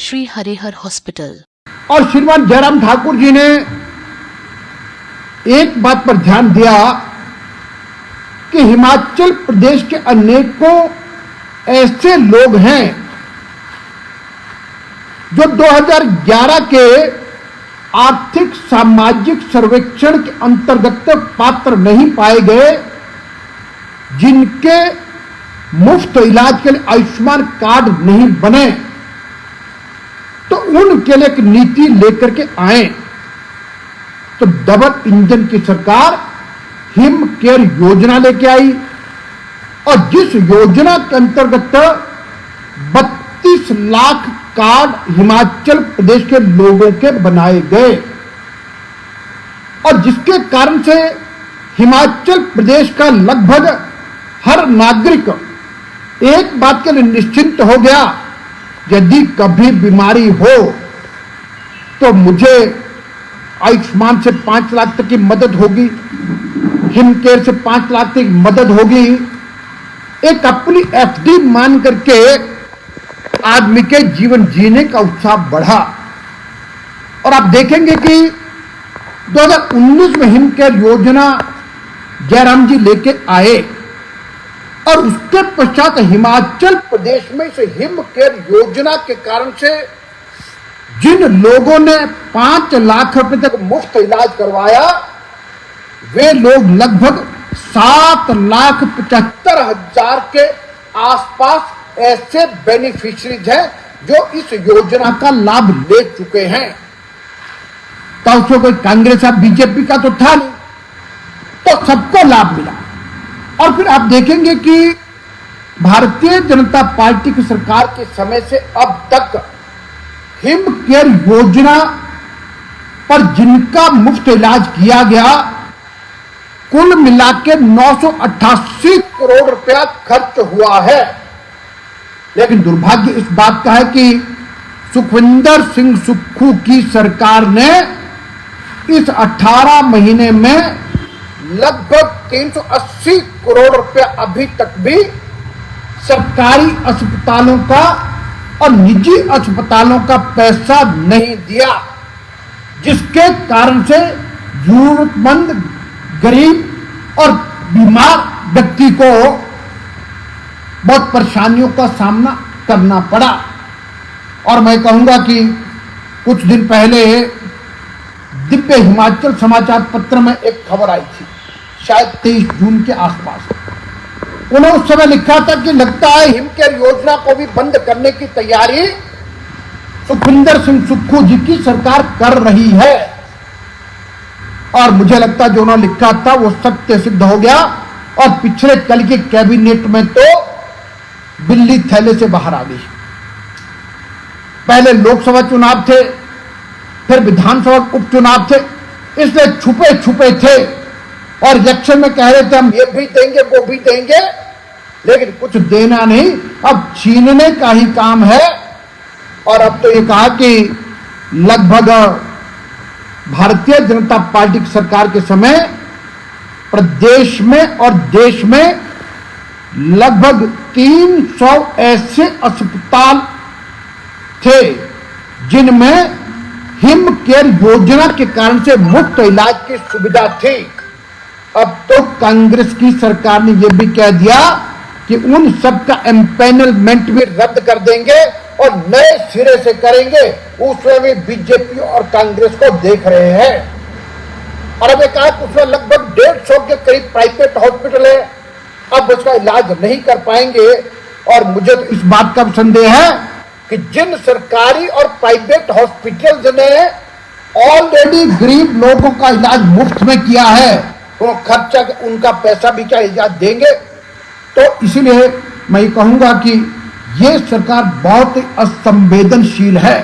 Shri Harihar hospital. और श्रीमान जयराम ठाकुर जी ने एक बात पर ध्यान दिया कि हिमाचल प्रदेश के अनेकों ऐसे लोग हैं जो 2011 के आर्थिक सामाजिक सर्वेक्षण के अंतर्गत पात्र नहीं पाए गए, जिनके मुफ्त इलाज के लिए आयुष्मान कार्ड नहीं बने, तो उनके लिए एक नीति लेकर के आए। तो डबल इंजन की सरकार हिम केयर योजना लेके आई और जिस योजना के अंतर्गत 32 लाख कार्ड हिमाचल प्रदेश के लोगों के बनाए गए और जिसके कारण से हिमाचल प्रदेश का लगभग हर नागरिक एक बात के लिए निश्चिंत हो गया, यदि कभी बीमारी हो तो मुझे आयुष्मान से 5 लाख तक की मदद होगी, हिम केयर से 5 लाख तक की मदद होगी। एक अपनी एफडी मान करके आदमी के जीवन जीने का उत्साह बढ़ा। और आप देखेंगे कि 2019 में हिम केयर योजना जयराम जी लेके आए और उसके पश्चात हिमाचल प्रदेश में इस हिम केयर योजना के कारण से जिन लोगों ने 5 लाख रुपए तक मुफ्त इलाज करवाया, वे लोग लगभग 7,75,000 के आसपास ऐसे बेनिफिशियरीज हैं जो इस योजना का लाभ ले चुके हैं। तो उसमें कोई कांग्रेस या बीजेपी का तो था नहीं, तो सबको लाभ मिला। और फिर आप देखेंगे कि भारतीय जनता पार्टी की सरकार के समय से अब तक हिम केयर योजना पर जिनका मुफ्त इलाज किया गया, कुल मिला के 988 करोड़ रुपया खर्च हुआ है। लेकिन दुर्भाग्य इस बात का है कि सुखविंदर सिंह सुक्खू की सरकार ने इस 18 महीने में लगभग 380 करोड़ रुपया अभी तक भी सरकारी अस्पतालों का और निजी अस्पतालों का पैसा नहीं दिया, जिसके कारण से जरूरतमंद, गरीब और बीमार व्यक्ति को बहुत परेशानियों का सामना करना पड़ा। और मैं कहूंगा कि कुछ दिन पहले दिव्य हिमाचल समाचार पत्र में एक खबर आई थी, शायद 23 जून के आसपास। उन्होंने उस समय लिखा था कि लगता है हिम केयर योजना को भी बंद करने की तैयारी सुखविंदर सिंह सुक्खू जी की सरकार कर रही है। और मुझे लगता है जो उन्होंने लिखा था वो सत्य सिद्ध हो गया और पिछले कल के कैबिनेट में तो बिल्ली थैले से बाहर आ गई। पहले लोकसभा चुनाव थे, फिर विधानसभा उपचुनाव थे, इसलिए छुपे छुपे थे और इलेक्शन में कह रहे थे हम ये भी देंगे वो भी देंगे, लेकिन कुछ देना नहीं, अब छीनने का ही काम है। और अब तो ये कहा कि लगभग भारतीय जनता पार्टी की सरकार के समय प्रदेश में और देश में लगभग 300 ऐसे अस्पताल थे जिनमें हिम केयर योजना के कारण से मुफ्त इलाज की सुविधा थी। अब तो कांग्रेस की सरकार ने यह भी कह दिया कि उन सब का एम्पैनलमेंट भी रद्द कर देंगे और नए सिरे से करेंगे। उसमें भी बीजेपी और कांग्रेस को देख रहे हैं। और अब एक उसमें लगभग 150 के करीब प्राइवेट हॉस्पिटल है, अब उसका इलाज नहीं कर पाएंगे। और मुझे तो इस बात का संदेह है कि जिन सरकारी और प्राइवेट हॉस्पिटल्स ने ऑलरेडी गरीब लोगों का इलाज मुफ्त में किया है, तो खर्चा उनका पैसा भी क्या इलाज देंगे। तो इसीलिए मैं कहूंगा कि ये सरकार बहुत ही असंवेदनशील है।